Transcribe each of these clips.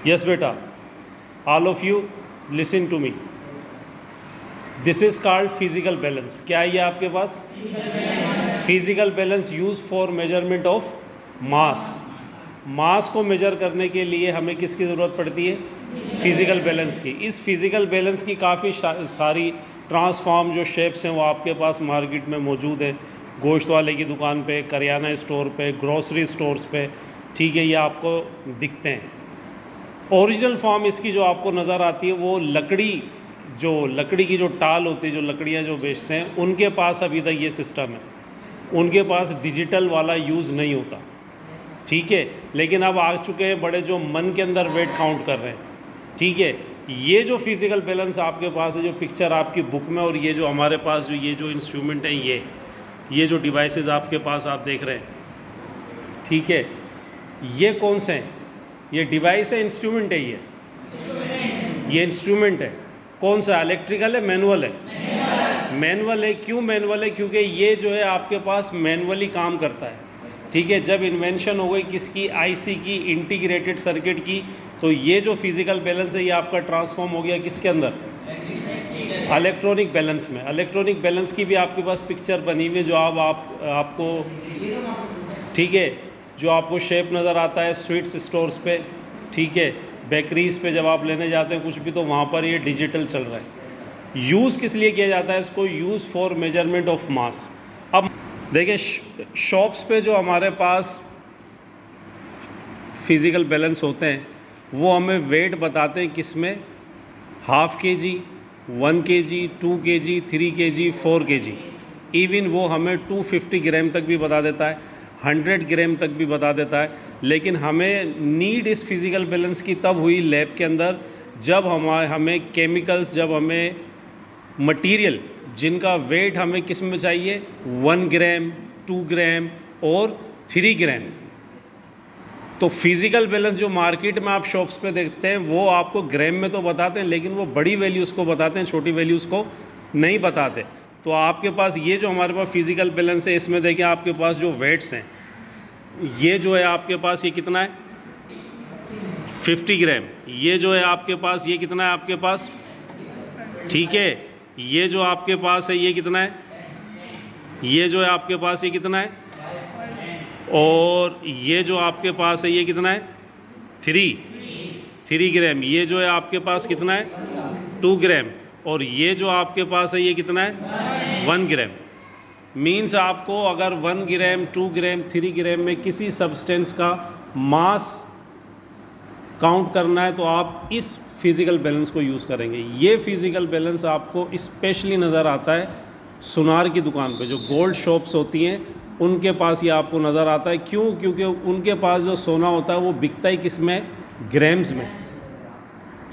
Yes, beta. All of you, listen to me. This is called physical balance. क्या है ये आपके पास? Physical balance use for measurement of mass. Mass को measure करने के लिए हमें किसकी ज़रूरत पड़ती है? फिजिकल बैलेंस की. इस फिजिकल बैलेंस की काफ़ी सारी ट्रांसफॉर्म जो शेप्स हैं वो आपके पास मार्केट में मौजूद है. गोश्त वाले की दुकान पे, करियाना स्टोर पे, ग्रोसरी स्टोर्स पे, ठीक है, ये आपको दिखते हैं. ओरिजिनल फॉर्म इसकी जो आपको नज़र आती है वो लकड़ी की जो टाल होती है, जो लकड़ियाँ जो बेचते हैं, उनके पास अभी तक ये सिस्टम है. उनके पास डिजिटल वाला यूज़ नहीं होता, ठीक है. लेकिन अब आ चुके हैं बड़े जो मन के अंदर वेट काउंट कर रहे हैं, ठीक है. ये जो फिज़िकल बैलेंस आपके पास है, जो पिक्चर आपकी बुक में, और ये जो हमारे पास जो ये जो इंस्ट्रूमेंट है, ये जो डिवाइसेस आपके पास आप देख रहे हैं, ठीक है, ये कौन से हैं? ये डिवाइस है, इंस्ट्रूमेंट है? ये इंस्ट्रूमेंट है. कौन सा? इलेक्ट्रिकल है, मैनुअल है? मैनुअल है. क्यों मैनुअल है? क्योंकि ये जो है आपके पास मैनुअली काम करता है, ठीक है. जब इन्वेंशन हो गई किसकी? आईसी की, इंटीग्रेटेड सर्किट की, तो ये जो फिज़िकल बैलेंस है ये आपका ट्रांसफॉर्म हो गया किसके अंदर? इलेक्ट्रॉनिक बैलेंस में. इलेक्ट्रॉनिक बैलेंस की भी आपके पास पिक्चर बनी हुई है, जो आपको, ठीक है, जो आपको शेप नज़र आता है स्वीट्स स्टोर्स पे, ठीक है, बेकरीज़ पे जब आप लेने जाते हैं कुछ भी, तो वहाँ पर ये डिजिटल चल रहा है. यूज़ किस लिए किया जाता है इसको? यूज़ फॉर मेजरमेंट ऑफ मास. अब देखिए, शॉप्स पे जो हमारे पास फिज़िकल बैलेंस होते हैं वो हमें वेट बताते हैं किस में? ½ kg, 1 kg, 2 kg, 3 kg, 4 kg. Even वो हमें 250 ग्राम तक भी बता देता है, 100 ग्राम तक भी बता देता है. लेकिन हमें नीड इस फिज़िकल बैलेंस की तब हुई लैब के अंदर जब हमें केमिकल्स, जब हमें मटेरियल जिनका वेट हमें किस में चाहिए? 1 ग्राम, 2 ग्राम और 3 ग्राम. तो फिज़िकल बैलेंस जो मार्केट में आप शॉप्स पे देखते हैं वो आपको ग्राम में तो बताते हैं, लेकिन वो बड़ी वैल्यूज़ को बताते हैं, छोटी वैल्यूज़ को नहीं बताते. तो आपके पास ये जो हमारे पास फिज़िकल बैलेंस है, इसमें देखिए आपके पास जो वेट्स हैं, ये जो है आपके पास ये कितना है? 50 ग्राम. ये जो है आपके पास ये कितना है आपके पास? ठीक है. ये जो आपके पास है ये कितना है? ये जो है आपके पास ये कितना है? और ये जो आपके पास है ये कितना है? 3 ग्राम. ये जो है आपके पास कितना है? 2 ग्राम. और ये जो आपके पास है ये कितना है? 1 ग्राम. मीन्स आपको अगर 1 ग्राम, 2 ग्राम, 3 ग्राम में किसी सब्सटेंस का मास काउंट करना है तो आप इस फिज़िकल बैलेंस को यूज़ करेंगे. ये फिज़िकल बैलेंस आपको स्पेशली नज़र आता है सुनार की दुकान पे, जो गोल्ड शॉप्स होती हैं उनके पास ये आपको नज़र आता है. क्यों? क्योंकि उनके पास जो सोना होता है वो बिकता ही किस में? ग्राम्स में,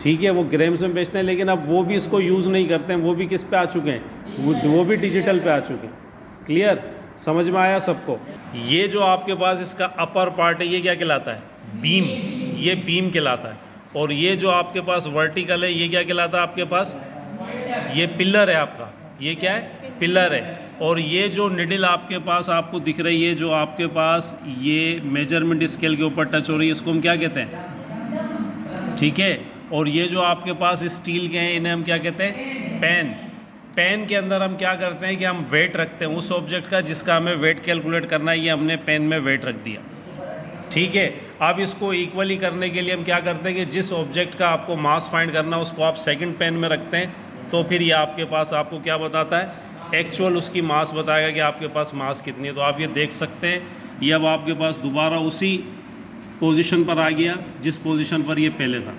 ठीक है. वो ग्राम्स में बेचते हैं, लेकिन अब वो भी इसको यूज़ नहीं करते हैं. वो भी किस पे आ चुके हैं? वो भी डिजिटल पे आ चुके हैं. क्लियर? समझ में आया सबको? ये जो आपके पास इसका अपर पार्ट है ये क्या कहलाता है? बीम. ये बीम कहलाता है. और ये जो आपके पास वर्टिकल है ये क्या कहलाता है आपके पास? ये पिलर है आपका. ये क्या है? पिलर है. और ये जो निडल आपके पास आपको दिख रही है, जो आपके पास ये मेजरमेंट स्केल के ऊपर टच हो रही है, इसको हम क्या कहते हैं? ठीक है. और ये जो आपके पास स्टील के हैं इन्हें हम क्या कहते हैं? पेन. पेन के अंदर हम क्या करते हैं कि हम वेट रखते हैं उस ऑब्जेक्ट का जिसका हमें वेट कैलकुलेट करना है. ये हमने पेन में वेट रख दिया, ठीक है. अब इसको इक्वली करने के लिए हम क्या करते हैं कि जिस ऑब्जेक्ट का आपको मास फाइंड करना है उसको आप सेकंड पेन में रखते हैं, तो फिर ये आपके पास आपको क्या बताता है? एक्चुअल उसकी मास बताएगा कि आपके पास मास कितनी है. तो आप ये देख सकते हैं ये अब आपके पास दोबारा उसी पोजीशन पर आ गया जिस पोजीशन पर ये पहले था.